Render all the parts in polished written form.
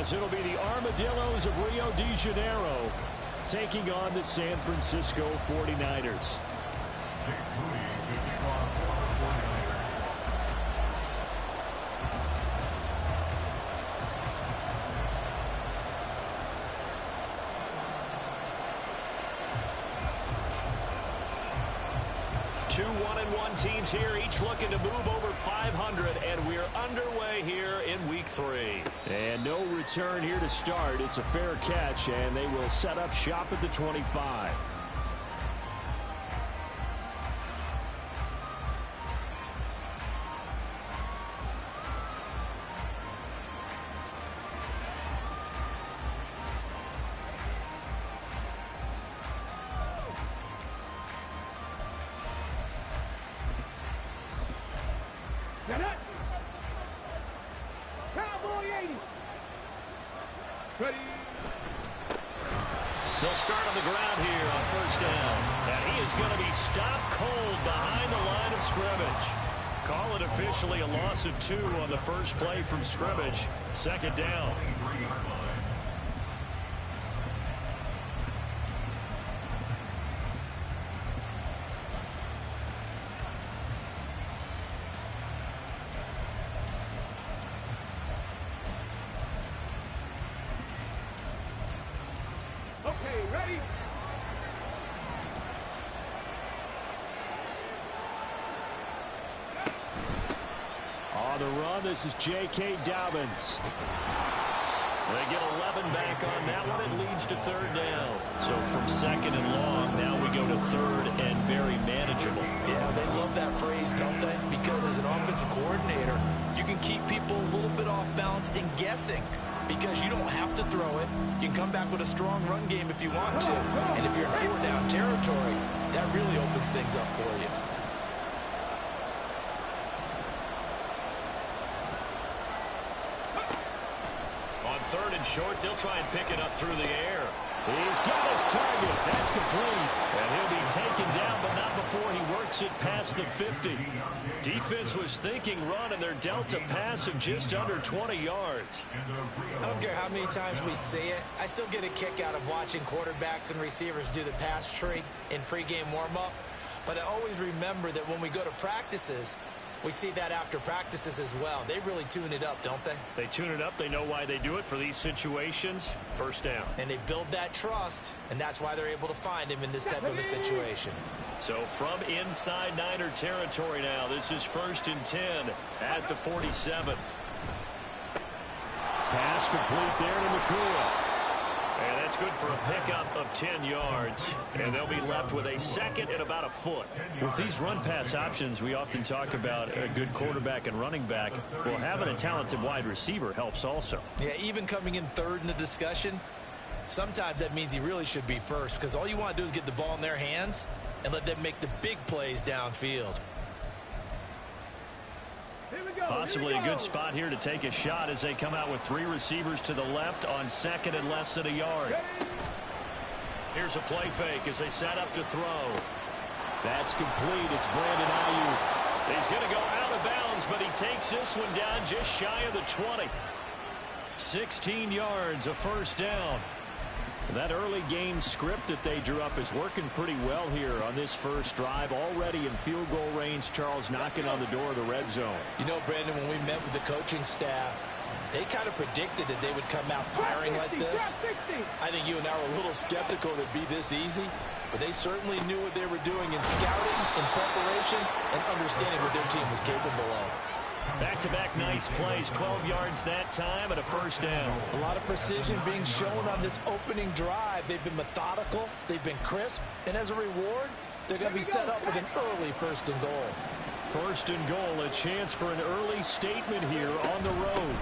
as it'll be the Armadillos of Rio de Janeiro taking on the San Francisco 49ers. Two 1-1 teams here, each looking to move over 500, and we're underway here in week 3. And no return here to start. It's a fair catch, and they will set up shop at the 25. They'll start on the ground here on first down. And he is going to be stopped cold behind the line of scrimmage. Call it officially a loss of 2 on the first play from scrimmage. Second down. On the run, this is J.K. Dobbins. They get 11 back on that one. It leads to third down. So from second and long, now we go to third and very manageable. Yeah, they love that phrase, don't they? Because as an offensive coordinator, you can keep people a little bit off balance and guessing. Because you don't have to throw it. You can come back with a strong run game if you want to. And if you're in 4-down territory, that really opens things up for you. On third and short, they'll try and pick it up through the air. He's got his target. That's complete. And he'll be taken down, but not before he works it past the 50. Defense was thinking run, and they're dealt a pass of just under 20 yards. I don't care how many times we see it. I still get a kick out of watching quarterbacks and receivers do the pass tree in pregame warm-up. But I always remember that when we go to practices, we see that after practices as well. They really tune it up, don't they? They tune it up. They know why they do it for these situations. First down. And they build that trust, and that's why they're able to find him in this type of a situation. So from inside Niner territory now, this is 1st and 10 at the 47. Pass complete there to Nakua. And that's good for a pickup of 10 yards. And they'll be left with a second and about a foot. With these run-pass options, we often talk about a good quarterback and running back. Well, having a talented wide receiver helps also. Yeah, even coming in third in the discussion, sometimes that means he really should be first, because all you want to do is get the ball in their hands and let them make the big plays downfield. Possibly a good spot here to take a shot as they come out with 3 receivers to the left on second and less than a yard. Here's a play fake as they set up to throw. That's complete. It's Brandon Ayuk. He's going to go out of bounds, but he takes this one down just shy of the 20. 16 yards, a first down. That early game script that they drew up is working pretty well here on this first drive. Already in field goal range, Charles knocking on the door of the red zone. You know, Brandon, when we met with the coaching staff, they kind of predicted that they would come out firing like this. I think you and I were a little skeptical that it'd be this easy, but they certainly knew what they were doing in scouting, in preparation, and understanding what their team was capable of. Back-to-back nice plays, 12 yards that time and a first down. A lot of precision being shown on this opening drive. They've been methodical, they've been crisp, and as a reward, they're going to be set up with an early 1st and goal. 1st and goal, a chance for an early statement here on the road.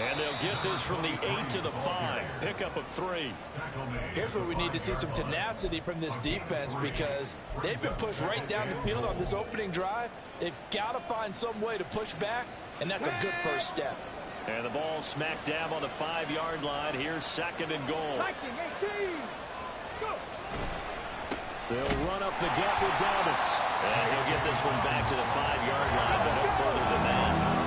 And they'll get this from the 8 to the 5. Pickup of 3. Here's where we need to see some tenacity from this defense, because they've been pushed right down the field on this opening drive. They've got to find some way to push back, and that's a good first step. And the ball smack dab on the 5-yard line. Here's 2nd and goal. They'll run up the gut with Dobbins. And he'll get this one back to the 5-yard line, but no further than that.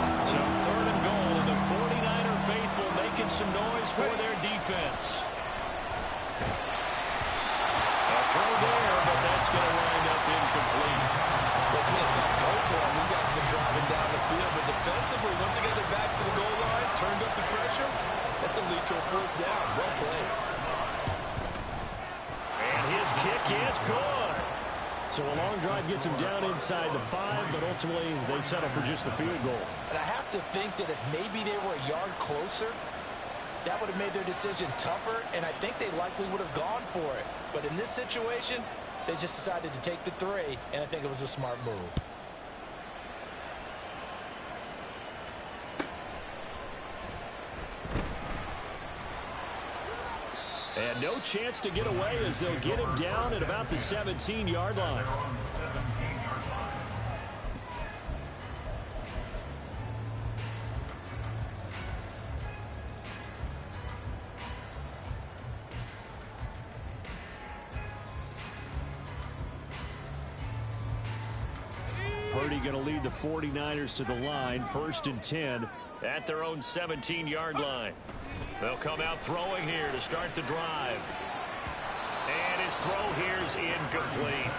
some noise for their defense. A throw there, but that's going to wind up incomplete. Well, it's been a tough go for them. These guys have been driving down the field, but defensively, once they got their backs to the goal line, turned up the pressure, that's going to lead to a fourth down. Well played. And his kick is good. So a long drive gets him down inside the 5, but ultimately they settle for just the field goal. And I have to think that if maybe they were a yard closer, that would have made their decision tougher, and I think they likely would have gone for it. But in this situation, they just decided to take the 3, and I think it was a smart move. And no chance to get away as they'll get him down at about the 17-yard line. Purdy going to lead the 49ers to the line, 1st and 10 at their own 17-yard line. They'll come out throwing here to start the drive. And his throw here is incomplete.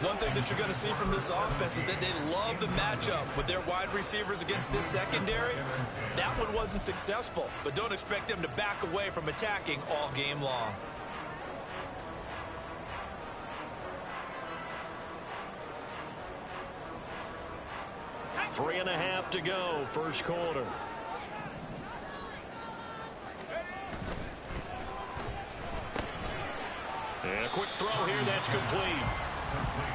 One thing that you're going to see from this offense is that they love the matchup with their wide receivers against this secondary. That one wasn't successful, but don't expect them to back away from attacking all game long. Three and a half to go, first quarter. And a quick throw here, that's complete.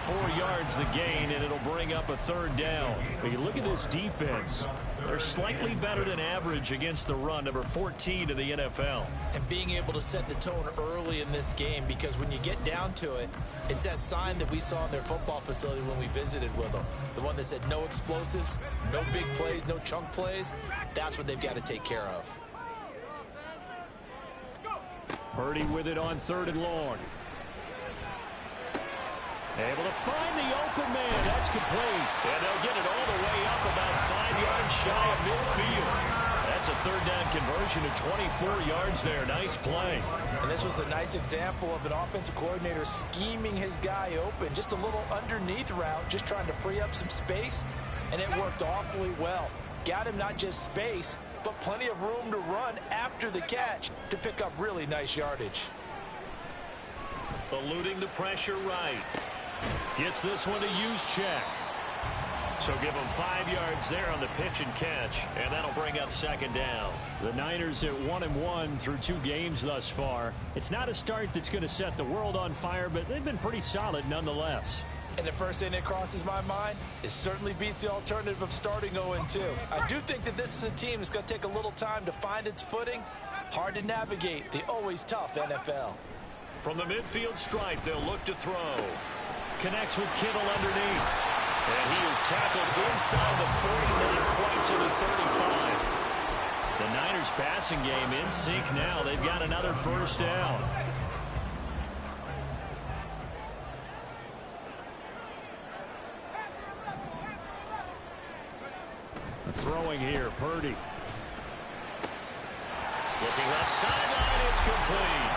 4 yards the gain, and it'll bring up a 3rd down. But you look at this defense, they're slightly better than average against the run, number 14 in the NFL. And being able to set the tone early in this game, because when you get down to it, it's that sign that we saw in their football facility when we visited with them. The one that said no explosives, no big plays, no chunk plays. That's what they've got to take care of. Purdy with it on 3rd and long. Able to find the open man. That's complete. And they'll get it all the way up about 5 yards shy of midfield. That's a 3rd down conversion to 24 yards there. Nice play. And this was a nice example of an offensive coordinator scheming his guy open. Just a little underneath route, just trying to free up some space. And it worked awfully well. Got him not just space, but plenty of room to run after the catch to pick up really nice yardage. Eluding the pressure right. Gets this one to Juszczyk. So give him 5 yards there on the pitch and catch, and that'll bring up 2nd down. The Niners at 1-1 through 2 games thus far. It's not a start that's going to set the world on fire, but they've been pretty solid nonetheless. And the first thing that crosses my mind, it certainly beats the alternative of starting 0-2. I do think that this is a team that's going to take a little time to find its footing. Hard to navigate the always tough NFL. From the midfield stripe, they'll look to throw. Connects with Kittle underneath. And he is tackled inside the 40, quite to the 35. The Niners passing game in sync now. They've got another 1st down. Throwing here, Purdy. Looking left sideline, it's complete.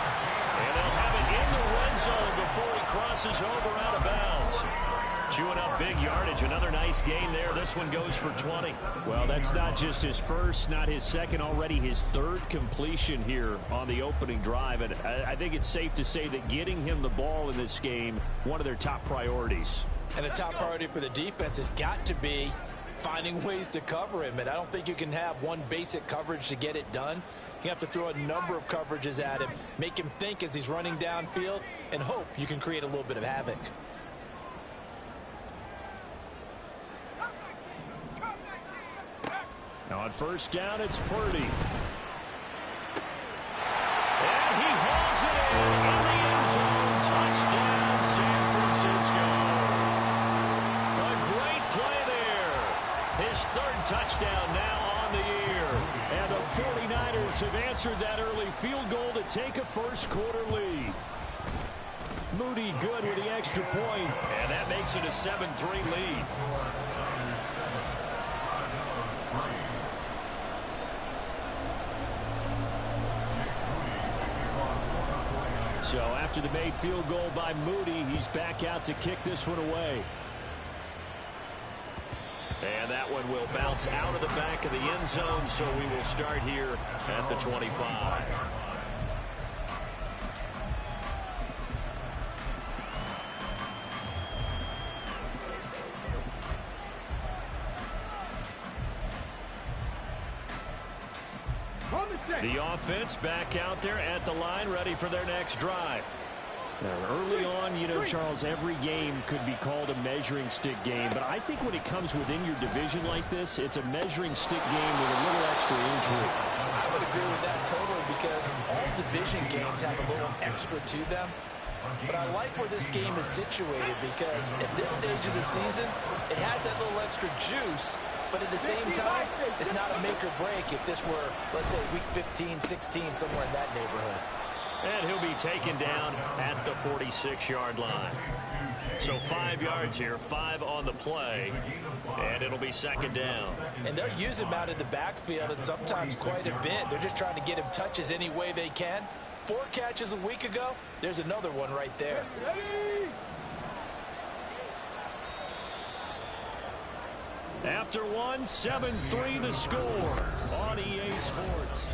And they'll have it in the red zone before he crosses over out of bounds. Chewing up big yardage. Another nice gain there. This one goes for 20. Well, that's not just his first, not his second, already his 3rd completion here on the opening drive. And I think it's safe to say that getting him the ball in this game, one of their top priorities. And the top priority for the defense has got to be finding ways to cover him. And I don't think you can have one basic coverage to get it done. You have to throw a number of coverages at him, make him think as he's running downfield, and hope you can create a little bit of havoc. Now on 1st down, it's Purdy. And he hauls it in the end zone. Touchdown, San Francisco. A great play there. His 3rd touchdown now on the year. And the 49ers have answered that early field goal to take a 1st quarter lead. Moody good with the extra point, and that makes it a 7-3 lead. So after the made field goal by Moody, he's back out to kick this one away. And that one will bounce out of the back of the end zone, so we will start here at the 25. The offense back out there at the line, ready for their next drive. Now, early on, you know, Charles, every game could be called a measuring stick game. But I think when it comes within your division like this, it's a measuring stick game with a little extra injury. I would agree with that totally because all division games have a little extra to them. But I like where this game is situated because at this stage of the season, it has that little extra juice. But at the same time, it's not a make or break if this were, let's say, week 15, 16, somewhere in that neighborhood. And he'll be taken down at the 46-yard line. So 5 yards here, 5 on the play, and it'll be second down. And they'll use him out in the backfield, and sometimes quite a bit. They're just trying to get him touches any way they can. 4 catches a week ago, there's another one right there. After one, 7-3 the score on EA Sports.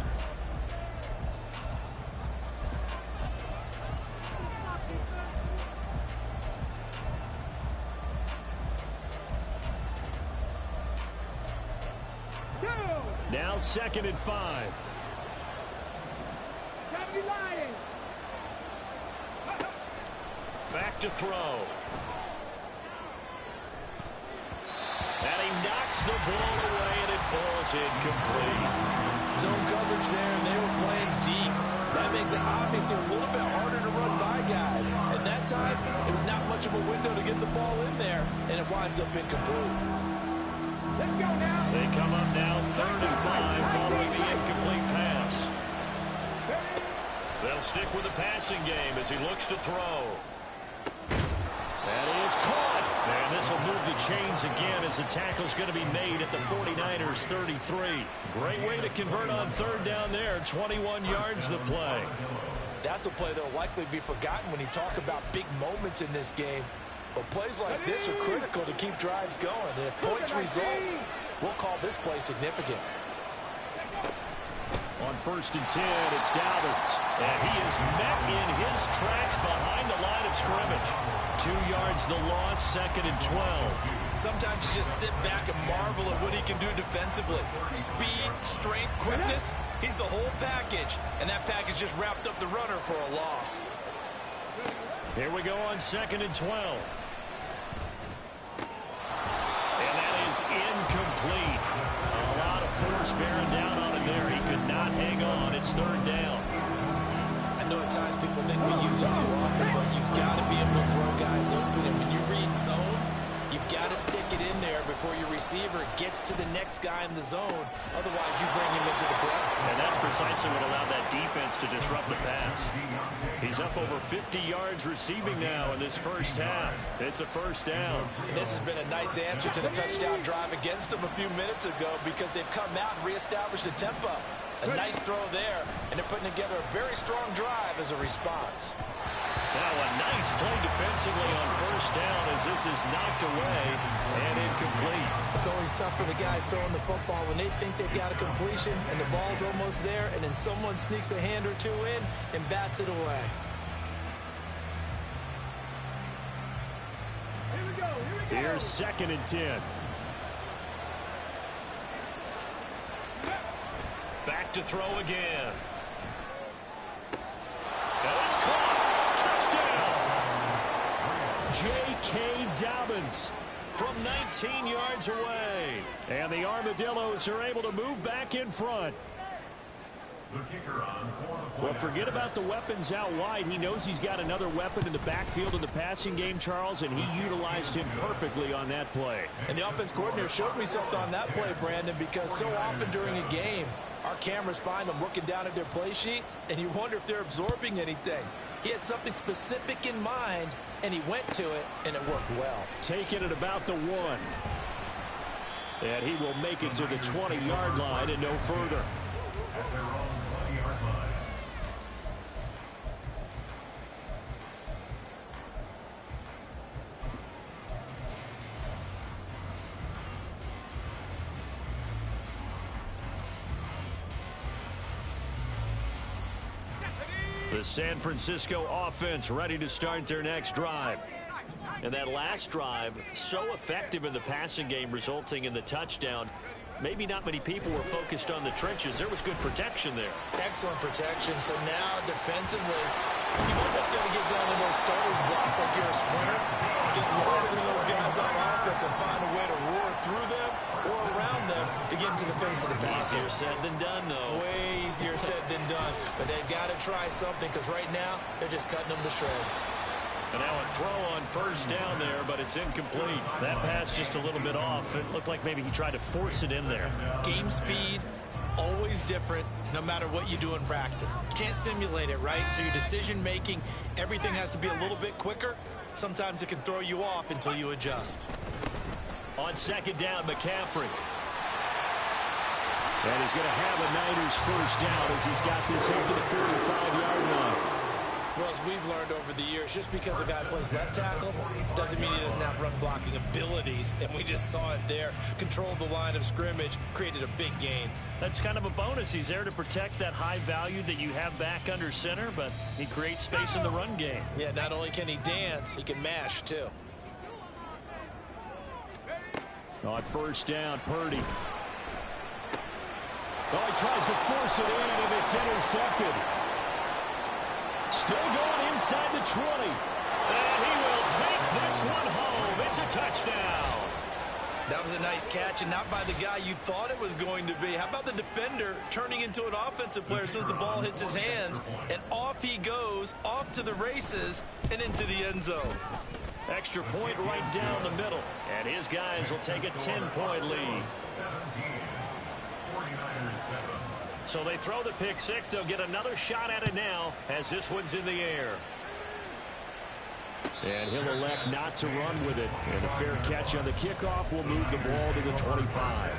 Now 2nd and 5. Back to throw. And he knocks the ball away, and it falls incomplete. Zone coverage there, and they were playing deep. That makes it obviously a little bit harder to run by guys. And that time, it was not much of a window to get the ball in there, and it winds up incomplete. Let's go now. They come up now 3rd and 5 following the incomplete pass. They'll stick with the passing game as he looks to throw. That is caught. And this will move the chains again as the tackle's going to be made at the 49ers 33. Great way to convert on 3rd down there. 21 yards the play. That's a play that will likely be forgotten when you talk about big moments in this game. But plays like this are critical to keep drives going. And if points result, we'll call this play significant. On 1st and 10, it's Dobbins. And he is met in his tracks behind the line of scrimmage. 2 yards the loss, 2nd and 12. Sometimes you just sit back and marvel at what he can do defensively. Speed, strength, quickness, he's the whole package. And that package just wrapped up the runner for a loss. Here we go on 2nd and 12. And that is incomplete. A lot of force bearing down on him there. He could not hang on. It's 3rd down. I know at times people think we use it too often, but you've got to be able to throw guys open. And when you read zone, you've got to stick it in there before your receiver gets to the next guy in the zone. Otherwise, you bring him into the play. And that's precisely what allowed that defense to disrupt the pass. He's up over 50 yards receiving now in this first half. It's a 1st down. This has been a nice answer to the touchdown drive against them a few minutes ago because they've come out and reestablished the tempo. A nice throw there, and they're putting together a very strong drive as a response. Now a nice play defensively on 1st down as this is knocked away and incomplete. It's always tough for the guys throwing the football when they think they've got a completion and the ball's almost there, and then someone sneaks a hand or two in and bats it away. Here's 2nd and 10. Back to throw again. And it's caught. Touchdown. J.K. Dobbins from 19 yards away. And the Armadillos are able to move back in front. Well, forget about the weapons out wide. He knows he's got another weapon in the backfield in the passing game, Charles, and he utilized him perfectly on that play. And the offense coordinator showed me something on that play, Brandon, because so often during a game, our cameras find them looking down at their play sheets, and you wonder if they're absorbing anything. He had something specific in mind, and he went to it, and it worked well. Taking it about the 1. And he will make it to the 20-yard line and no further. San Francisco offense ready to start their next drive. And that last drive, so effective in the passing game, resulting in the touchdown. Maybe not many people were focused on the trenches. There was good protection there. Excellent protection. So now defensively, you've almost got to get down to those starters blocks like you're a sprinter. Get lower than those guys on offense and find a way to roar through them or around them to get into the face of the pass. Easier said than done, though. Way easier said than done. But they've got to try something because right now they're just cutting them to shreds. And now a throw on first down there, but it's incomplete. That pass just a little bit off. It looked like maybe he tried to force it in there. Game speed, always different, no matter what you do in practice. You can't simulate it, right? So your decision making, everything has to be a little bit quicker. Sometimes it can throw you off until you adjust. On second down, McCaffrey. And he's going to have a Niners first down as he's got this up to the 45-yard line. Well, as we've learned over the years, just because a guy plays left tackle doesn't mean he doesn't have run blocking abilities. And we just saw it there. Controlled the line of scrimmage, created a big gain. That's kind of a bonus. He's there to protect that high value that you have back under center, but he creates space in the run game. Yeah, not only can he dance, he can mash, too. On first down, Purdy. Oh, he tries to force it in, and it's intercepted. Still going inside the 20. And he will take this one home. It's a touchdown. That was a nice catch, and not by the guy you thought it was going to be. How about the defender turning into an offensive player as soon as the ball hits his hands, and off he goes, off to the races, and into the end zone. Extra point right down the middle. And his guys will take a 10-point lead. So they throw the pick six. They'll get another shot at it now as this one's in the air. And he'll elect not to run with it. And a fair catch on the kickoff will move the ball to the 25.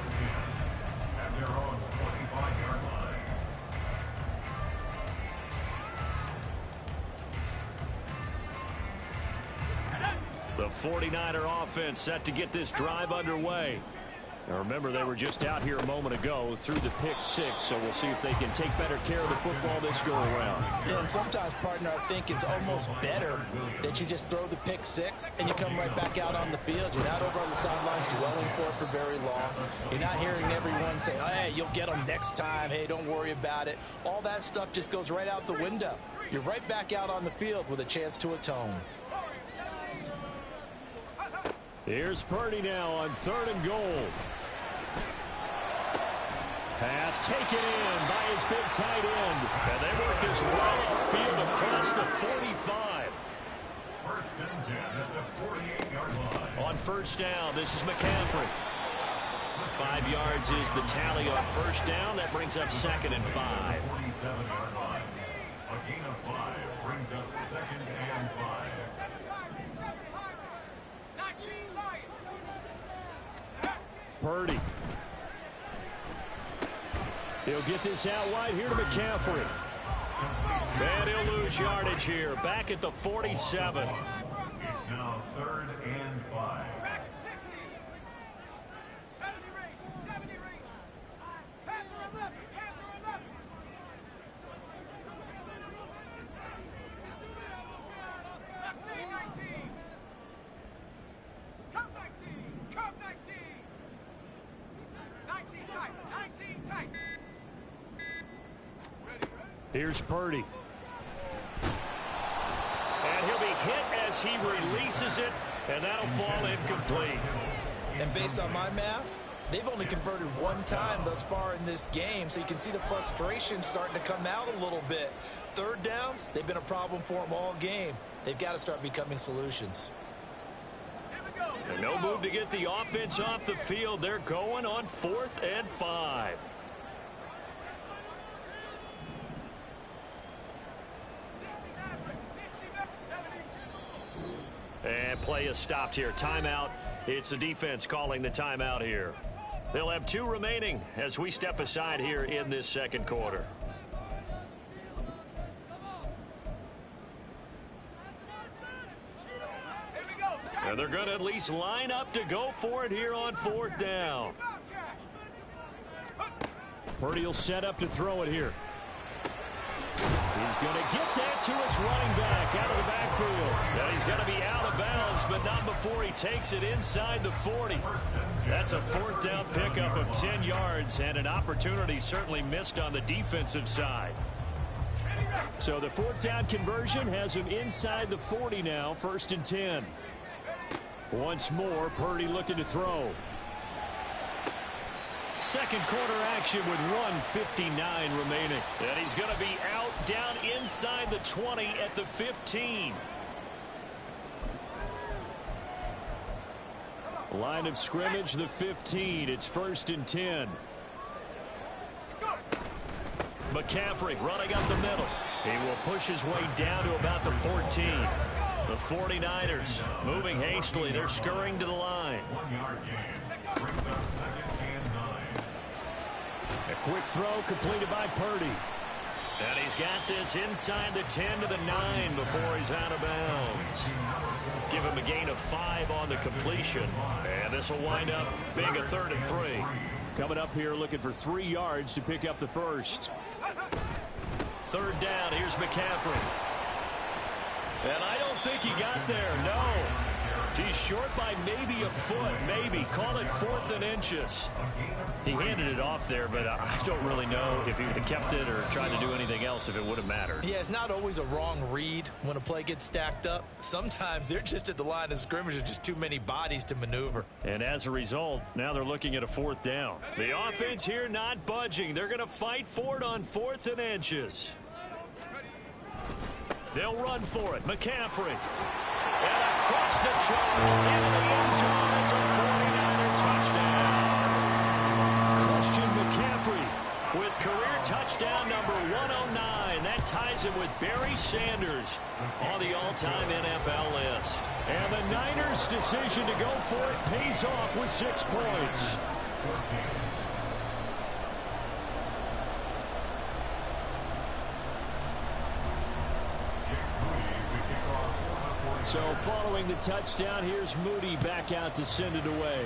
The 49er offense set to get this drive underway. Now remember, they were just out here a moment ago through the pick six, so we'll see if they can take better care of the football this go around. Yeah, and sometimes, partner, I think it's almost better that you just throw the pick six and you come right back out on the field. You're not over on the sidelines dwelling for it for very long. You're not hearing everyone say, hey, you'll get them next time. Hey, don't worry about it. All that stuff just goes right out the window. You're right back out on the field with a chance to atone. Here's Purdy now on 3rd and goal. Pass taken in by his big tight end. And they work this well upfield across the 45. First and 10 at the 48-yard line. On first down, this is McCaffrey. 5 yards is the tally on first down. That brings up 2nd and 5. 47-yard line. A gain of 5 brings up 2nd and 5. Purdy. He'll get this out wide here to McCaffrey. And he'll lose yardage here. Back at the 47. It's now 3rd and 5. Here's Purdy. And he'll be hit as he releases it, and that'll fall incomplete. And based on my math, they've only converted one time thus far in this game, so you can see the frustration starting to come out a little bit. 3rd downs, they've been a problem for them all game. They've got to start becoming solutions. And no move to get the offense off the field. They're going on 4th and 5. And play is stopped here. Timeout. It's the defense calling the timeout here. They'll have 2 remaining as we step aside here in this 2nd quarter. And they're going to at least line up to go for it here on 4th down. Purdy will set up to throw it here. He's going to get that to his running back out of the backfield. Now he's going to be out of bounds, but not before he takes it inside the 40. That's a fourth down pickup of 10 yards, and an opportunity certainly missed on the defensive side. So the fourth down conversion has him inside the 40 now, 1st and 10. Once more, Purdy looking to throw. Second quarter action with 1:59 remaining. And he's going to be out down inside the 20 at the 15. Line of scrimmage, the 15. It's 1st and 10. McCaffrey running up the middle. He will push his way down to about the 14. The 49ers moving hastily. They're scurrying to the line. 1 yard gain. Brings up 2nd and 9. A quick throw completed by Purdy. And he's got this inside the 10 to the 9 before he's out of bounds. Give him a gain of 5 on the completion. And this will wind up being a 3rd and 3. Coming up here looking for 3 yards to pick up the first. 3rd down. Here's McCaffrey. And I don't think he got there. No. He's short by maybe a foot. Maybe. Call it 4th and inches. He handed it off there, but I don't really know if he would have kept it or tried to do anything else if it would have mattered. Yeah, it's not always a wrong read when a play gets stacked up. Sometimes they're just at the line of scrimmage. There's just too many bodies to maneuver. And as a result, now they're looking at a 4th down. The offense here not budging. They're going to fight for it on 4th and inches. They'll run for it. McCaffrey. And across the chalk into the end zone. It's a 49er touchdown. Christian McCaffrey With career touchdown number 109. That ties him with Barry Sanders on the all-time NFL list. And the Niners' decision to go for it pays off with 6 points. So following the touchdown, here's Moody back out to send it away.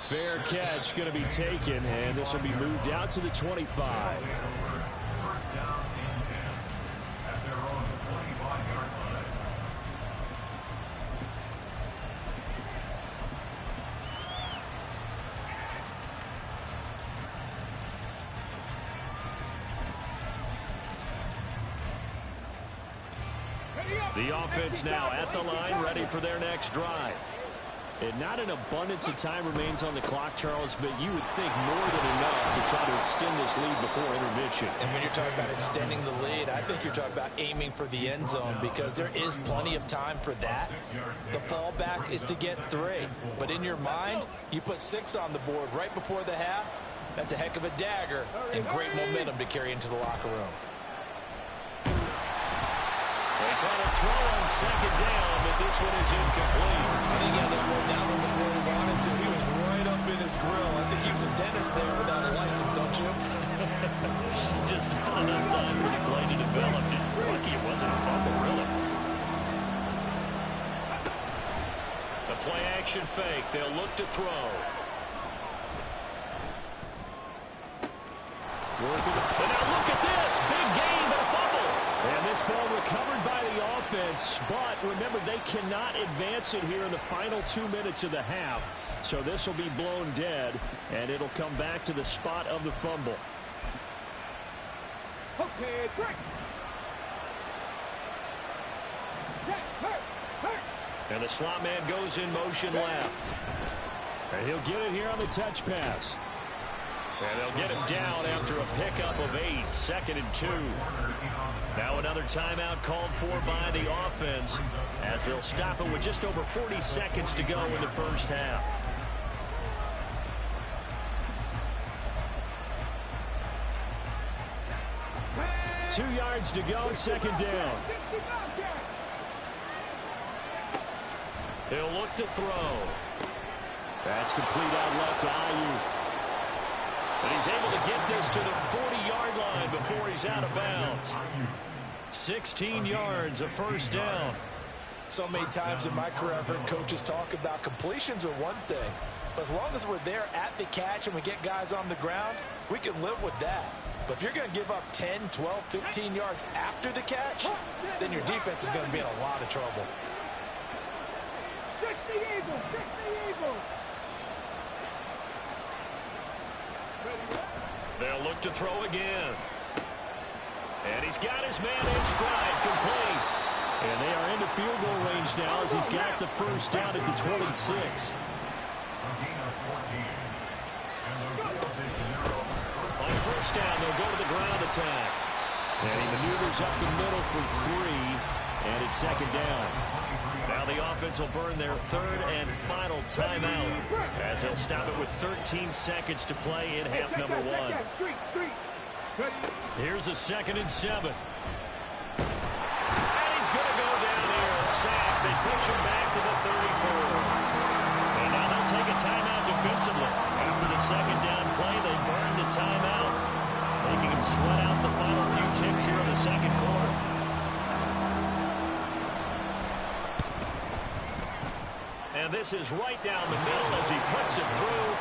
Fair catch going to be taken, and this will be moved out to the 25. First down and 10 at their own 25-yard line. The offense now at the line, ready for their next drive. And not an abundance of time remains on the clock, Charles, but you would think more than enough to try to extend this lead before intermission. And when you're talking about extending the lead, I think you're talking about aiming for the end zone because there is plenty of time for that. The fallback is to get 3. But in your mind, you put 6 on the board right before the half. That's a heck of a dagger and great momentum to carry into the locker room. They try to throw on 2nd down, but this one is incomplete. I think he had that roll down on before he wanted to. He was right up in his grill. I think he was a dentist there without a license, don't you? Just not enough time for the play to develop. Just lucky it wasn't a fumble, really. The play action fake. They'll look to throw. But now look at this. Big gain, but a fumble. And this ball recovered by the offense, but remember, they cannot advance it here in the final 2 minutes of the half. So this will be blown dead, and it'll come back to the spot of the fumble. Okay, break. And the slot man goes in motion left. And he'll get it here on the touch pass. And they'll get him down after a pickup of 8, 2nd and 2. Now another timeout called for by the offense as they'll stop it with just over 40 seconds to go in the first half. Two yards to go, 2nd down. He'll look to throw. That's complete out left to Ayuk. But he's able to get this to the 40-yard line before he's out of bounds. 16 yards, a first down. So many times in my career I've heard coaches talk about completions are one thing. But as long as we're there at the catch and we get guys on the ground, we can live with that. But if you're going to give up 10, 12, 15 yards after the catch, then your defense is going to be in a lot of trouble. They'll look to throw again. And he's got his man in stride, complete. And they are into field goal range now as he's got the first down at the 26. On first down, they'll go to the ground attack. And he maneuvers up the middle for 3, and it's second down. Now the offense will burn their third and final timeout as they'll stop it with 13 seconds to play in half number 1. Here's a 2nd and 7. And he's going to go down here, a sack. They push him back to the 34. And now they'll take a timeout defensively. After the second down play, they burn the timeout, making him sweat out the final few ticks here in the second quarter. And this is right down the middle as he puts it through.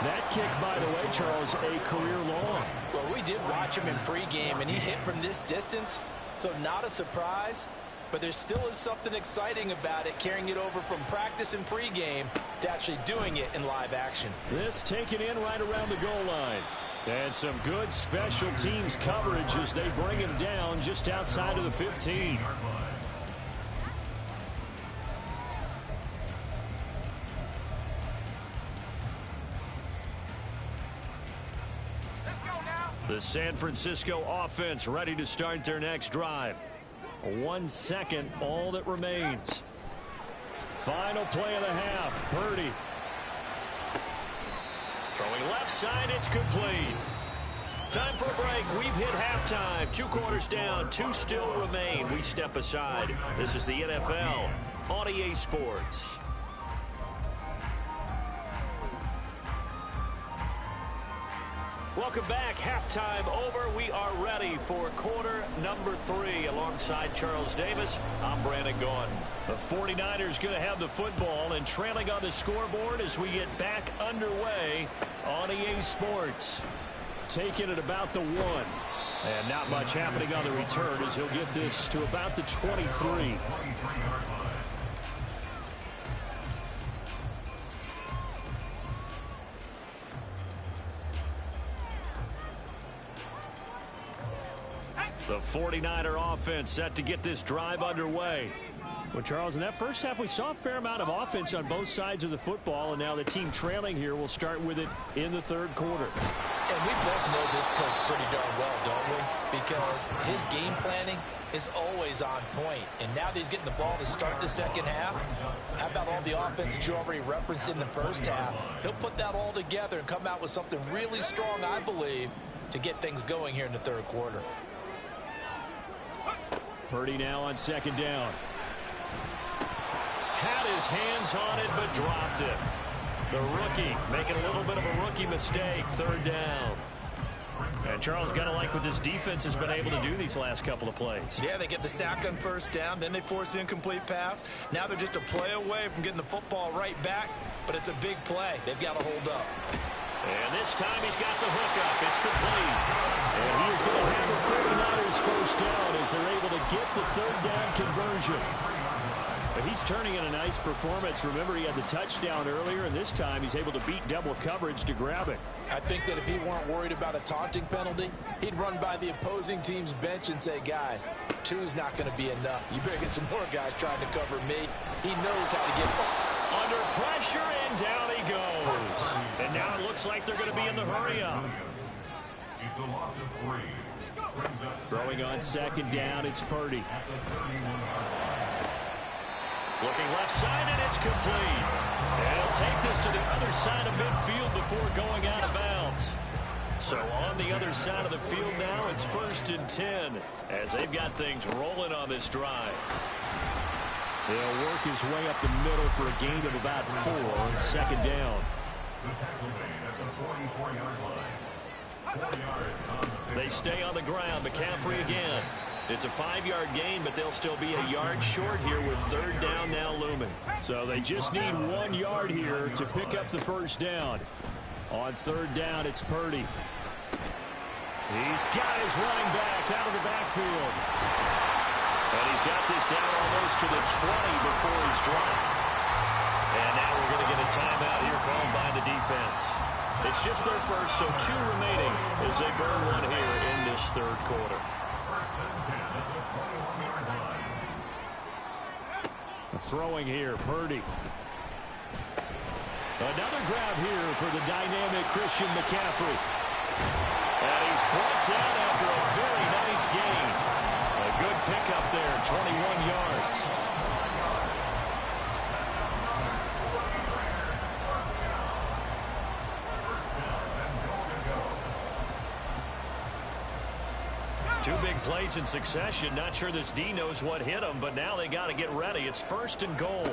That kick, by the way, Charles, a career long. Well, we did watch him in pregame, and he hit from this distance, so not a surprise. But there still is something exciting about it, carrying it over from practice and pregame to actually doing it in live action. This taken in right around the goal line. And some good special teams coverage as they bring him down just outside of the 15. The San Francisco offense ready to start their next drive. 1 second, all that remains. Final play of the half. Purdy. Throwing left side, it's complete. Time for a break. We've hit halftime. 2 quarters down, 2 still remain. We step aside. This is the NFL on EA Sports. Welcome back. Halftime over. We are ready for quarter number 3. Alongside Charles Davis, I'm Brandon Gaudin. The 49ers going to have the football and trailing on the scoreboard as we get back underway on EA Sports. Taking it about the 1. And not much happening on the return as he'll get this to about the 23. The 49er offense set to get this drive underway. Well, Charles, in that first half, we saw a fair amount of offense on both sides of the football, and now the team trailing here will start with it in the third quarter. And we both know this coach pretty darn well, don't we? Because his game planning is always on point. And now that he's getting the ball to start the second half, how about all the offense that you already referenced in the first half? He'll put that all together and come out with something really strong, I believe, to get things going here in the third quarter. Purdy now on second down. Had his hands on it, but dropped it. The rookie making a little bit of a rookie mistake. Third down. And Charles, got to like what this defense has been able to do these last couple of plays. Yeah, they get the sack on first down, then they force the incomplete pass. Now they're just a play away from getting the football right back, but it's a big play. They've got to hold up. And this time he's got the hookup. It's complete. And he is going to have the 49ers first down as they're able to get the third down conversion. But he's turning in a nice performance. Remember, he had the touchdown earlier, and this time he's able to beat double coverage to grab it. I think that if he weren't worried about a taunting penalty, he'd run by the opposing team's bench and say, guys, 2's not going to be enough. You better get some more guys trying to cover me. He knows how to get under pressure, and down he goes. And now it looks like they're going to be in the hurry-up. It's a loss of 3. Throwing on second down, it's Purdy. Looking left side, and it's complete. And he'll take this to the other side of midfield before going out of bounds. So on the other side of the field now, it's 1st and 10 as they've got things rolling on this drive. He'll work his way up the middle for a gain of about 4 on second down. The tackle made at the 44-yard line. 4 yards on the pickup. They stay on the ground. McCaffrey again. It's a 5-yard gain, but they'll still be a yard short here with third down now looming. So they just need 1 yard here to pick up the first down. On third down, it's Purdy. He's got his running back out of the backfield. And he's got this down almost to the 20 before he's dropped. And now we're going to get a timeout here called by the defense. It's just their first, so 2 remaining as they burn one here in this third quarter. Throwing here, Purdy. Another grab here for the dynamic Christian McCaffrey. And he's brought down after a very nice gain. A good pickup there, 21 yards. Two big plays in succession. Not sure this D knows what hit him, but now they got to get ready. It's 1st and goal.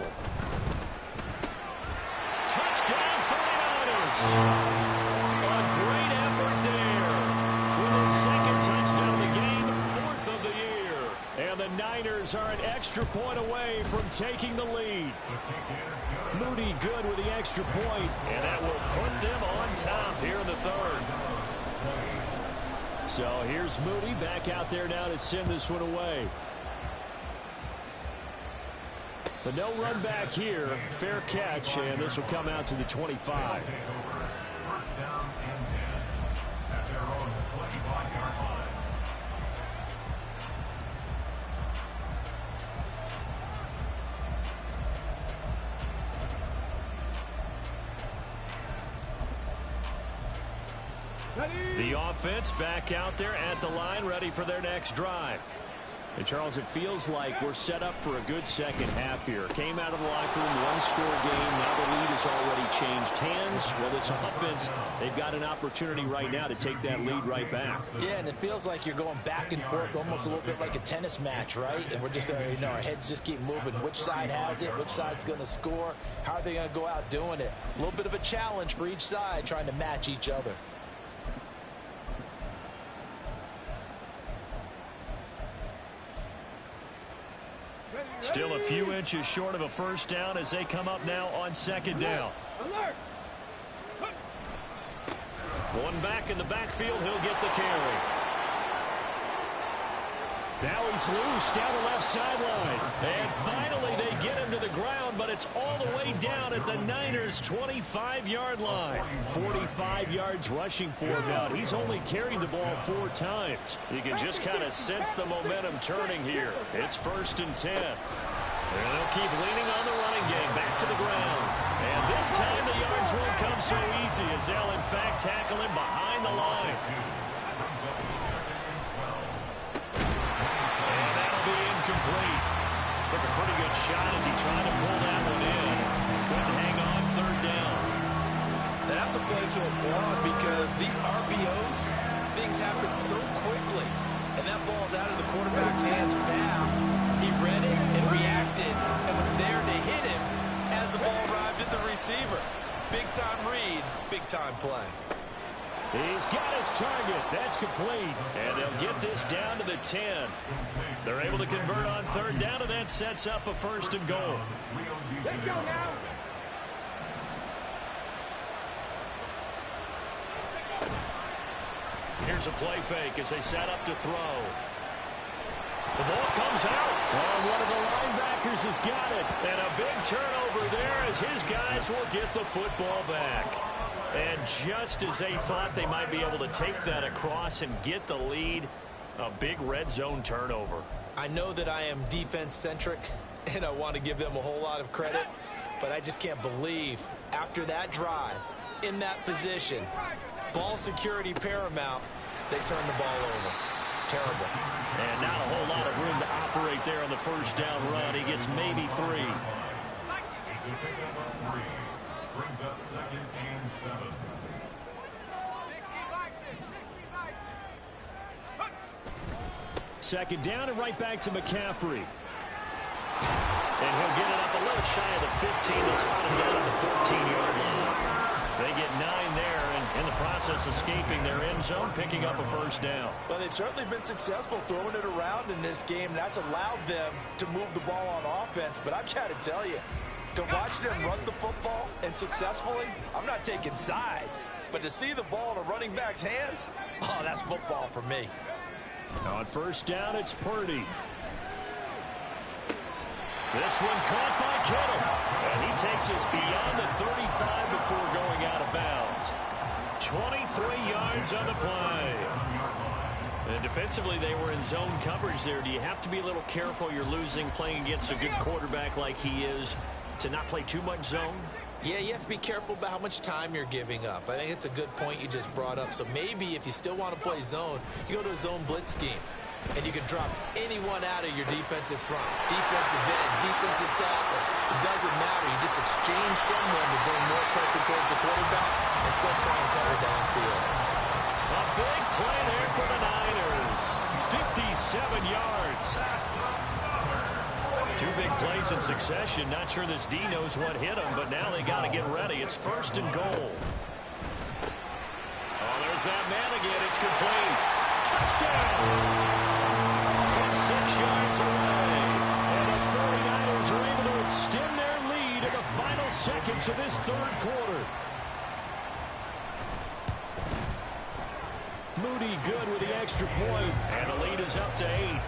Touchdown 49ers. A great effort there. With his 2nd touchdown of the game, 4th of the year. And the Niners are an extra point away from taking the lead. Moody good with the extra point. And that will put them on top here in the 3rd. So here's Moody back out there now to send this one away. But no run back here. Fair catch, and this will come out to the 25. First down and 10 at their own 25-yard line. The offense back out there at the line, ready for their next drive. And Charles, it feels like we're set up for a good second half here. Came out of the locker room, 1-score game. Now the lead has already changed hands. Well, this offense, they've got an opportunity right now to take that lead right back. Yeah, and it feels like you're going back and forth, almost a little bit like a tennis match, right? And we're just, our heads just keep moving. Which side has it? Which side's going to score? How are they going to go out doing it? A little bit of a challenge for each side, trying to match each other. Still a few inches short of a first down as they come up now on 2nd down. Alert! One back in the backfield, he'll get the carry. Now he's loose down the left sideline. And finally they get him to the ground, but it's all the way down at the Niners' 25-yard line. 45 yards rushing for him now. He's only carried the ball 4 times. You can just kind of sense the momentum turning here. It's 1st and 10. And they'll keep leaning on the running game. Back to the ground. And this time the yards won't come so easy as they'll in fact tackle him behind the line. Incomplete. Took a pretty good shot as he tried to pull that one in. Couldn't hang on 3rd down. And that's a play to applaud because these RPOs, things happen so quickly. And that ball's out of the quarterback's hands fast. He read it and reacted and was there to hit him as the ball arrived at the receiver. Big-time read, big-time play. He's got his target. That's complete. And they'll get this down to the 10. They're able to convert on 3rd down, and that sets up a 1st and goal. Let's go now. Here's a play fake as they set up to throw. The ball comes out. And one of the linebackers has got it. And a big turnover there as his guys will get the football back. And just as they thought they might be able to take that across and get the lead, a big red zone turnover. I know that I am defense-centric, and I want to give them a whole lot of credit, but I just can't believe after that drive, in that position, ball security paramount, they turn the ball over. Terrible. And not a whole lot of room to operate there on the 1st down run. He gets maybe 3. It's a pickup of 3. Brings up 2nd and 7. Second down and right back to McCaffrey. And he'll get it up a little shy of the 15. They'll spot him down at the 14-yard line. They get 9 there, and in the process escaping their end zone, picking up a 1st down. Well, they've certainly been successful throwing it around in this game. That's allowed them to move the ball on offense. But I've got to tell you, to watch them run the football and successfully, I'm not taking sides. But to see the ball in a running back's hands, oh, that's football for me. On first down, it's Purdy. This one caught by Kittle. And he takes us beyond the 35 before going out of bounds. 23 yards on the play. And defensively, they were in zone coverage there. Do you have to be a little careful? You're losing playing against a good quarterback like he is to not play too much zone? Yeah, you have to be careful about how much time you're giving up. I think it's a good point you just brought up. So maybe if you still want to play zone, you go to a zone blitz scheme. And you can drop anyone out of your defensive front. Defensive end, defensive tackle. It doesn't matter. You just exchange someone to bring more pressure towards the quarterback and still try and cover downfield. A big play there for the Niners. 57 yards. Two big plays in succession. Not sure this D knows what hit him, but now they got to get ready. It's first and goal. Oh, there's that man again. It's complete. Touchdown! From 6 yards away. And the 49ers are able to extend their lead in the final seconds of this third quarter. Moody good with the extra point. And the lead is up to 8.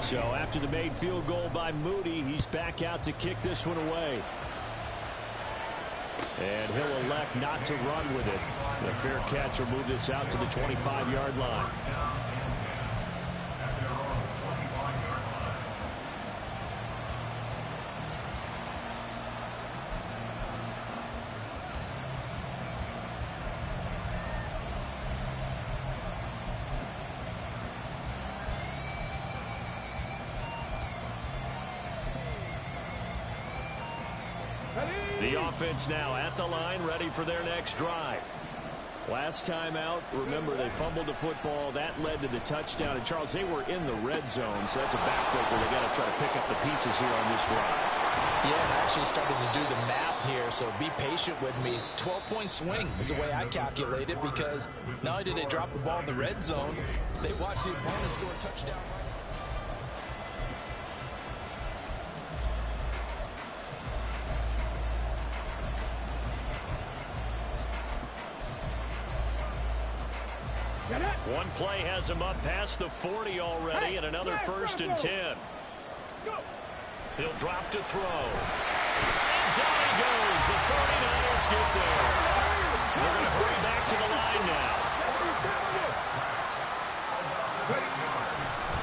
So after the made field goal by Moody, he's back out to kick this one away. And he'll elect not to run with it. The fair catch will move this out to the 25-yard line. The offense now at the line, ready for their next drive. Last time out, remember, they fumbled the football. That led to the touchdown. And, Charles, they were in the red zone, so that's a backbreaker. They got to try to pick up the pieces here on this drive. Yeah, I'm actually starting to do the math here, so be patient with me. 12-point swing is the way I calculate it, because not only did they drop the ball in the red zone, they watched the opponent score a touchdown. One play has him up past the 40 already, and another first and 10. He'll drop to throw. And down he goes. The 49ers get there. They're going to hurry back to the line now.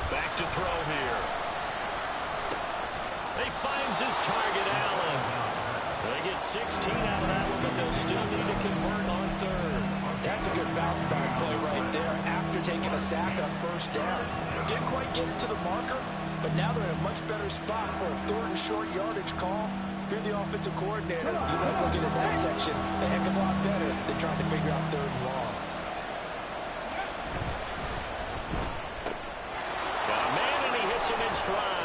Back to throw here. He finds his target, Allen. They get 16 out of that one, but they'll still need to convert on third. That's a good bounce back play right there after taking a sack on first down. Didn't quite get it to the marker, but now they're in a much better spot for a third and short yardage call. If you're the offensive coordinator, you like looking at that section a heck of a lot better than trying to figure out third and long. Got a man, and he hits him in stride.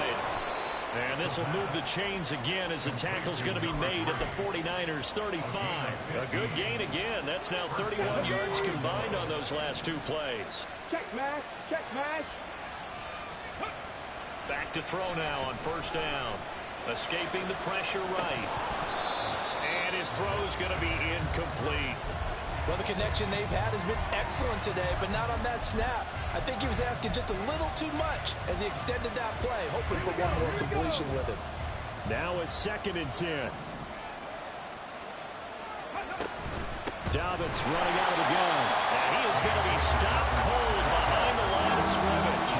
And this will move the chains again as the tackle's going to be made at the 49ers 35. A good gain again. That's now 31 yards combined on those last two plays. Check match. Check match. Back to throw now on first down. Escaping the pressure right. And his throw's going to be incomplete. Well, the connection they've had has been excellent today, but not on that snap. I think he was asking just a little too much as he extended that play, hoping for one more completion with it. Now a second and 10. Dobbins running out of the gun. And he is going to be stopped cold behind the line of scrimmage.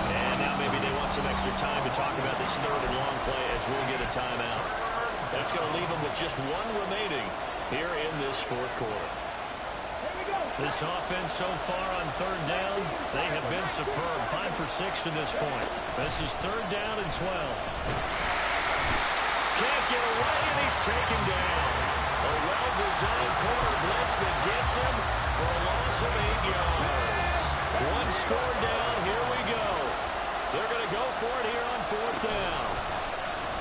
And now maybe they want some extra time to talk about this third and long play as we'll get a timeout. That's going to leave them with just one remaining here in this fourth quarter. This offense so far on third down, they have been superb. 5 for 6 to this point. This is third down and 12. Can't get away, and he's taken down. A well-designed corner blitz that gets him for a loss of 8 yards. One score down, here we go. They're going to go for it here on fourth down.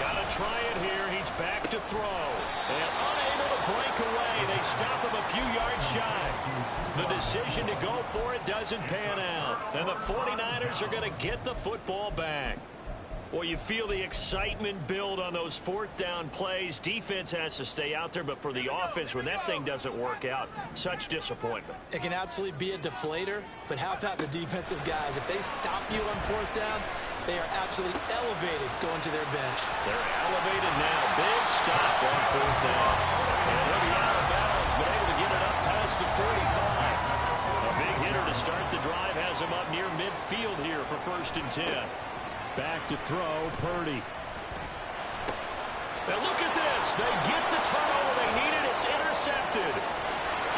Got to try it here. He's back to throw. And unable to break away. They stop him a few yards shy. The decision to go for it doesn't pan out. And the 49ers are going to get the football back. Well, you feel the excitement build on those fourth down plays. Defense has to stay out there, but for the offense, when that thing doesn't work out, such disappointment. It can absolutely be a deflator, but how about the defensive guys? If they stop you on fourth down, they are absolutely elevated going to their bench. They're elevated now. Big stop on fourth down. And he'll be out of bounds, but able to get it up past the 45. A big hitter to start the drive has him up near midfield here for 1st and 10. Back to throw, Purdy. Now look at this. They get the turnover they needed. It's intercepted.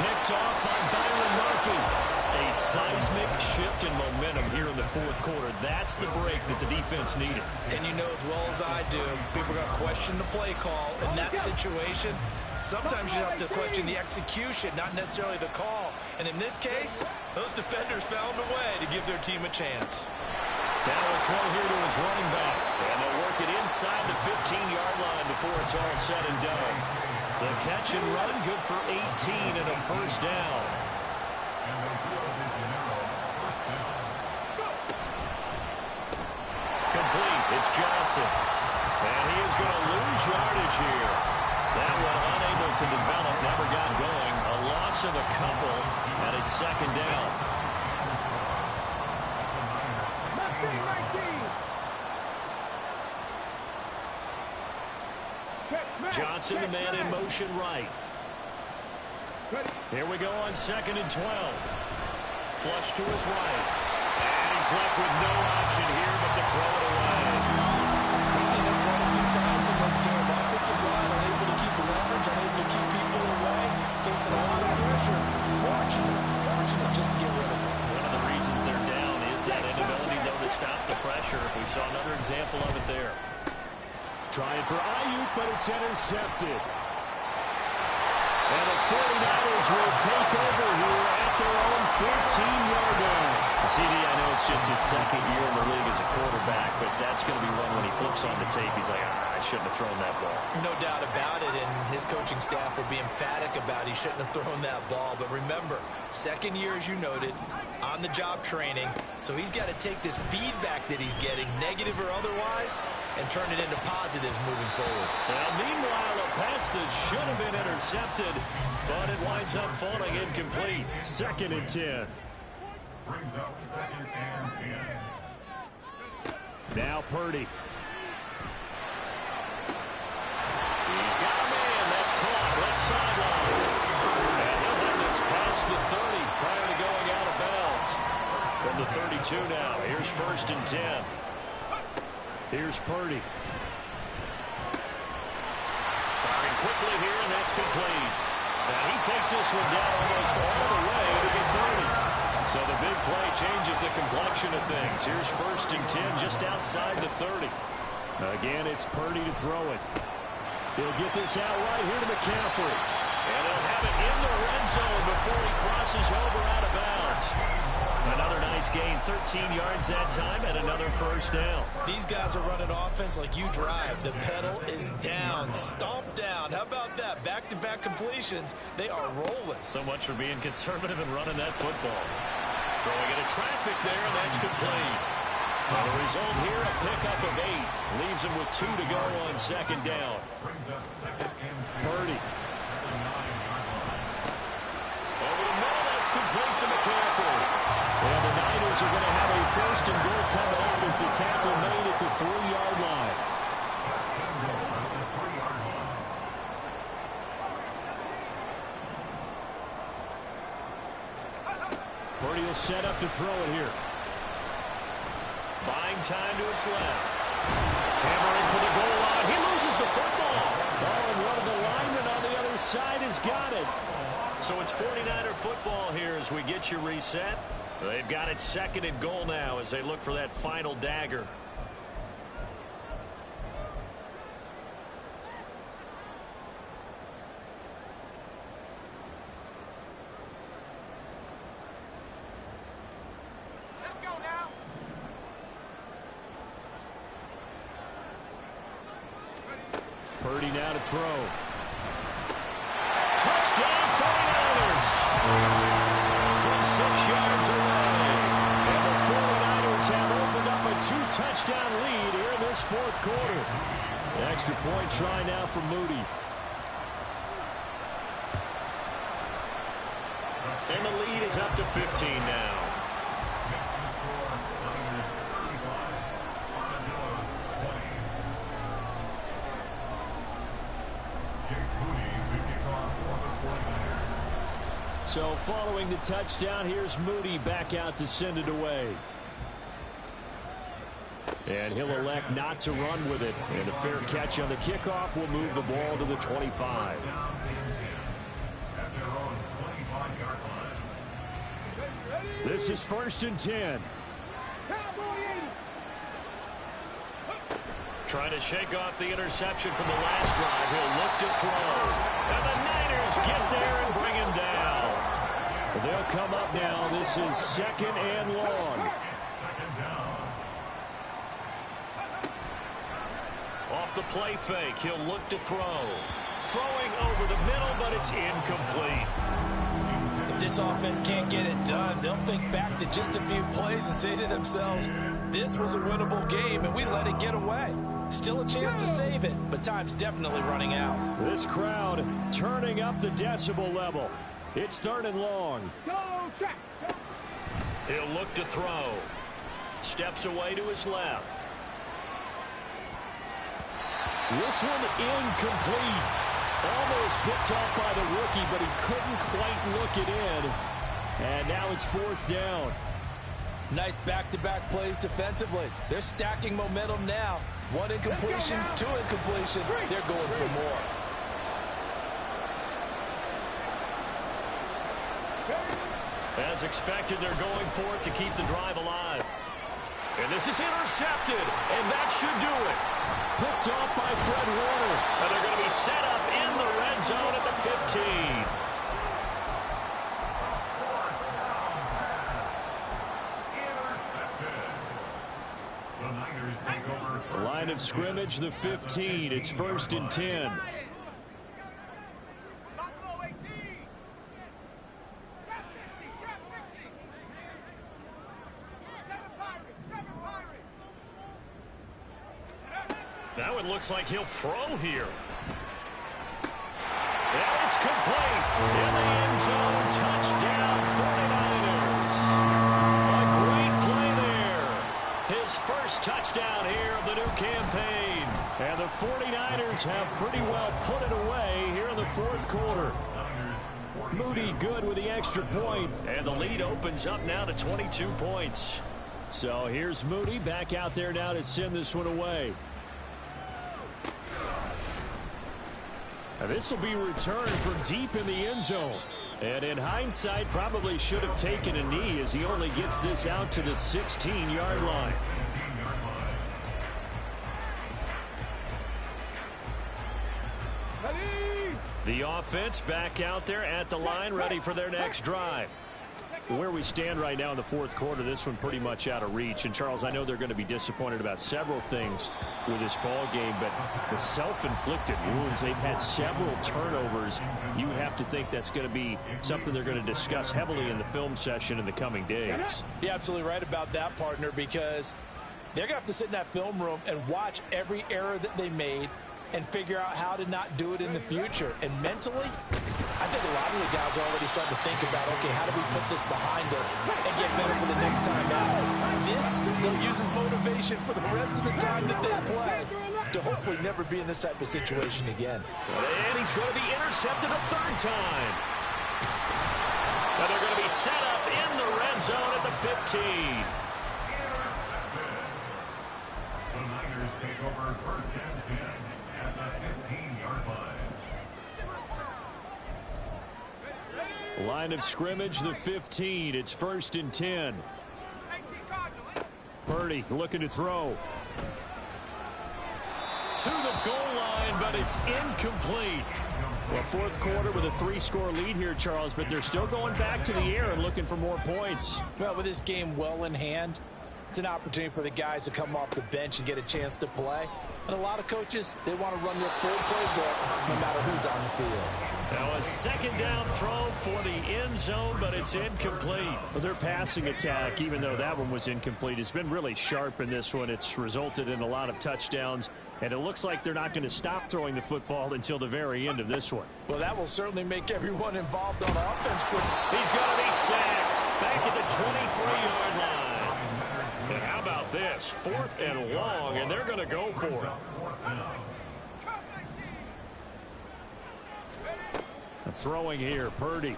Picked off by Byron Murphy. A seismic shift in momentum here in the fourth quarter. That's the break that the defense needed. And you know as well as I do, people are going to question the play call in that situation. Sometimes you have to question the execution, not necessarily the call. And in this case, those defenders found a way to give their team a chance. Now a throw here to his running back. And they'll work it inside the 15-yard line before it's all said and done. The catch and run, good for 18 and a 1st down. Complete. It's Johnson. And he is going to lose yardage here. That one unable to develop, never got going. A loss of a couple, and it's 2nd down. Johnson, the man in motion right. Here we go on 2nd and 12. Flush to his right. And he's left with no option here but to throw it away. We've seen this quite a few times in this game. Offensive line unable to keep leverage, unable to keep people away, facing a lot of pressure. Fortunate just to get rid of it. One of the reasons they're down is that inability, though, to stop the pressure. We saw another example of it there. Trying for Ayuk, but it's intercepted. And the 49ers will take over here at their own 14-yard line. CD, I know it's just his 2nd year in the league as a quarterback, but that's going to be one when he flips on the tape. He's like, I shouldn't have thrown that ball. No doubt about it, and his coaching staff will be emphatic about he shouldn't have thrown that ball. But remember, 2nd year, as you noted, on-the-job training. So he's got to take this feedback that he's getting, negative or otherwise, and turn it into positives moving forward. Well, meanwhile, a pass that should have been intercepted, but it winds up falling incomplete. 2nd and 10. Brings up 2nd and 10. Now Purdy. He's got a man. That's caught. Left sideline. And he'll have this past the 30 prior to going out of bounds. From the 32 now. Here's 1st and 10. Here's Purdy. Firing quickly here, and that's complete. And he takes this one down almost all the way to the 30. So the big play changes the complexion of things. Here's 1st and 10 just outside the 30. Again, it's Purdy to throw it. He'll get this out right here to McCaffrey. And he'll have it in the red zone before he crosses over out of bounds. Another nice gain, 13 yards that time, and another 1st down. These guys are running offense like you drive. The pedal is down, stomp down. How about that? Back-to-back completions. They are rolling. So much for being conservative and running that football. Throwing into traffic there, and that's complete. And the result here, a pickup of 8. Leaves him with 2 to go on 2nd down. Brings up 2nd and 10. Purdy. Over the middle, that's complete to McCaffrey. And the Niners are going to have a 1st and goal coming up as the tackle made at the 3-yard line. Purdy will set up to throw it here. Buying time to his left. Hammering for the goal line. He loses the football. Oh, and one of the linemen on the other side has got it. So it's 49er football here as we get you reset. They've got it 2nd and goal now as they look for that final dagger. Let's go now. Purdy now to throw. Touchdown 49ers! From 6 yards away. And the 49ers have opened up a 2-touchdown lead here in in this fourth quarter. Extra point try now for Moody. And the lead is up to 15 now. So following the touchdown, here's Moody back out to send it away. And he'll elect not to run with it. And a fair catch on the kickoff will move the ball to the 25. This is 1st and 10. Trying to shake off the interception from the last drive. He'll look to throw. And the Niners get there and bring him down. They'll come up now. This is 2nd and long. Off the play fake, he'll look to throw. Throwing over the middle, but it's incomplete. If this offense can't get it done, they'll think back to just a few plays and say to themselves, this was a winnable game, and we let it get away. Still a chance to save it, but time's definitely running out. This crowd turning up the decibel level. It's 3rd and long. He'll look to throw. Steps away to his left. This one incomplete. Almost picked off by the rookie, but he couldn't quite look it in. And now it's 4th down. Nice back-to-back plays defensively. They're stacking momentum now. 1 incompletion, 2 incompletion. They're going for more. As expected, they're going for it to keep the drive alive. And this is intercepted, and that should do it. Picked off by Fred Warner. And they're going to be set up in the red zone at the 15. Line of scrimmage, the 15. It's 1st and 10. Now it looks like he'll throw here. And it's complete. In the end zone, touchdown 49ers. A great play there. His first touchdown here of the new campaign. And the 49ers have pretty well put it away here in the fourth quarter. Moody good with the extra point. And the lead opens up now to 22 points. So here's Moody back out there now to send this one away. Now this will be returned from deep in the end zone. And in hindsight, probably should have taken a knee as he only gets this out to the 16-yard line. The offense back out there at the line, ready for their next drive. Where we stand right now in the fourth quarter, this one pretty much out of reach. And, Charles, I know they're going to be disappointed about several things with this ball game, but the self-inflicted wounds, they've had several turnovers. You would have to think that's going to be something they're going to discuss heavily in the film session in the coming days. You're absolutely right about that, partner, because they're going to have to sit in that film room and watch every error that they made and figure out how to not do it in the future. And mentally, I think a lot of the guys are already starting to think about, okay, how do we put this behind us and get better for the next time out? This, they'll use as motivation for the rest of the time that they play to hopefully never be in this type of situation again. And he's going to be intercepted a third time. And they're going to be set up in the red zone at the 15. The Niners take over 1st and 10 at the 15-yard line. Line of scrimmage, the 15. It's 1st and 10. Purdy looking to throw. To the goal line, but it's incomplete. Well, fourth quarter with a 3-score lead here, Charles, but they're still going back to the air and looking for more points. Well, with this game well in hand, it's an opportunity for the guys to come off the bench and get a chance to play. And a lot of coaches, they want to run their full playbook no matter who's on the field. Now a second down throw for the end zone, but it's incomplete. Well, their passing attack, even though that one was incomplete, has been really sharp in this one. It's resulted in a lot of touchdowns, and it looks like they're not going to stop throwing the football until the very end of this one. Well, that will certainly make everyone involved on offense. He's going to be sacked back at the 23-yard line. And how about this? 4th and long, and they're going to go for it. Throwing here, Purdy.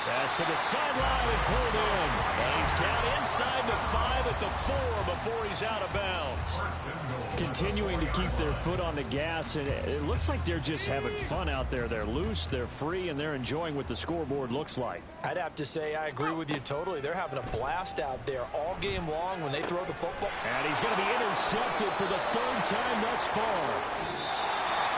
Pass to the sideline and pulled in. And he's down inside the 5 at the 4 before he's out of bounds. Continuing to keep their foot on the gas, and it looks like they're just having fun out there. They're loose, they're free, and they're enjoying what the scoreboard looks like. I'd have to say I agree with you totally. They're having a blast out there all game long when they throw the football. And he's going to be intercepted for the 3rd time thus far.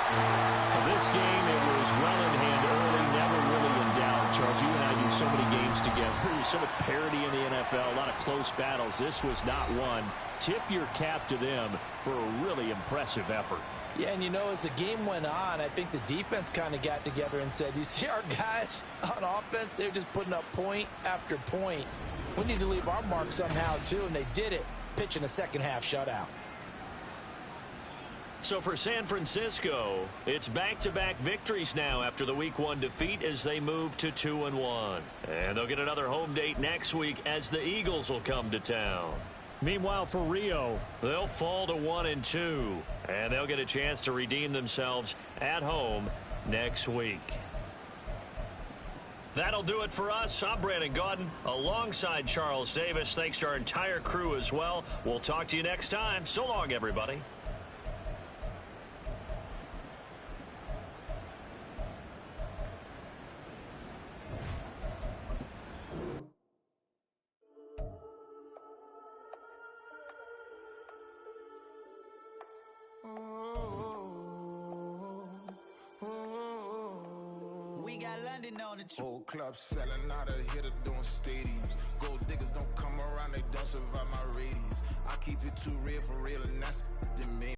Well, this game, it was well in hand early, never really in doubt. Charles, you and I do so many games together. There's so much parity in the NFL, a lot of close battles. This was not one. Tip your cap to them for a really impressive effort. Yeah, and you know, as the game went on, I think the defense kind of got together and said, you see our guys on offense, they're just putting up point after point. We need to leave our mark somehow, too, and they did it, pitching a second-half shutout. So for San Francisco, it's back-to-back victories now after the Week 1 defeat as they move to 2-1. And they'll get another home date next week as the Eagles will come to town. Meanwhile, for Rio, they'll fall to 1-2, and they'll get a chance to redeem themselves at home next week. That'll do it for us. I'm Brandon Gaudin alongside Charles Davis. Thanks to our entire crew as well. We'll talk to you next time. So long, everybody. We got London on the whole club selling out of hitter doing stadiums. Gold diggers don't come around, they don't survive my radius. I keep it too real for real, and that's the main.